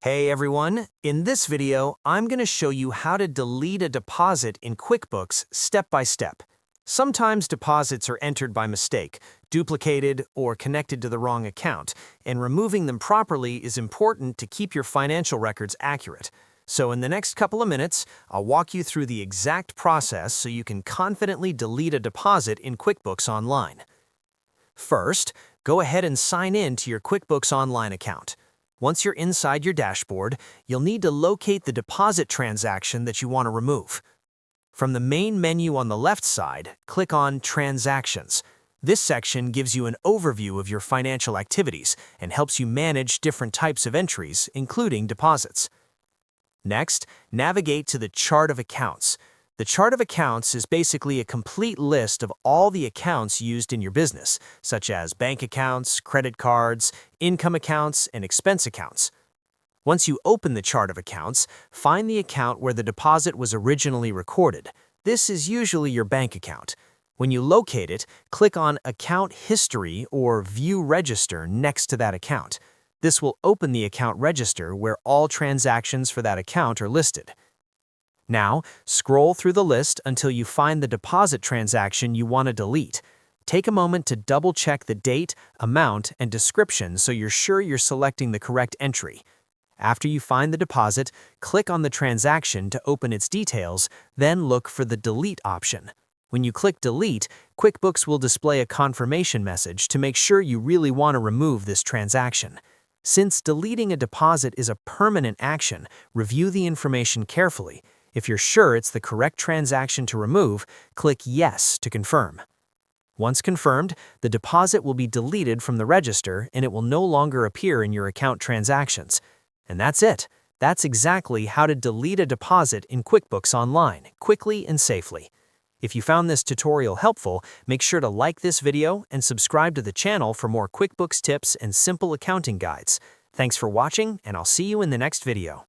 Hey everyone, in this video, I'm going to show you how to delete a deposit in QuickBooks step by step. Sometimes deposits are entered by mistake, duplicated, or connected to the wrong account, and removing them properly is important to keep your financial records accurate. So in the next couple of minutes, I'll walk you through the exact process so you can confidently delete a deposit in QuickBooks Online. First, go ahead and sign in to your QuickBooks Online account. Once you're inside your dashboard, you'll need to locate the deposit transaction that you want to remove. From the main menu on the left side, click on Transactions. This section gives you an overview of your financial activities and helps you manage different types of entries, including deposits. Next, navigate to the Chart of Accounts. The Chart of Accounts is basically a complete list of all the accounts used in your business, such as bank accounts, credit cards, income accounts, and expense accounts. Once you open the Chart of Accounts, find the account where the deposit was originally recorded. This is usually your bank account. When you locate it, click on Account History or View Register next to that account. This will open the account register where all transactions for that account are listed. Now, scroll through the list until you find the deposit transaction you want to delete. Take a moment to double-check the date, amount, and description so you're sure you're selecting the correct entry. After you find the deposit, click on the transaction to open its details, then look for the Delete option. When you click Delete, QuickBooks will display a confirmation message to make sure you really want to remove this transaction. Since deleting a deposit is a permanent action, review the information carefully. If you're sure it's the correct transaction to remove, click Yes to confirm. Once confirmed, the deposit will be deleted from the register and it will no longer appear in your account transactions. And that's it. That's exactly how to delete a deposit in QuickBooks Online, quickly and safely. If you found this tutorial helpful, make sure to like this video and subscribe to the channel for more QuickBooks tips and simple accounting guides. Thanks for watching, and I'll see you in the next video.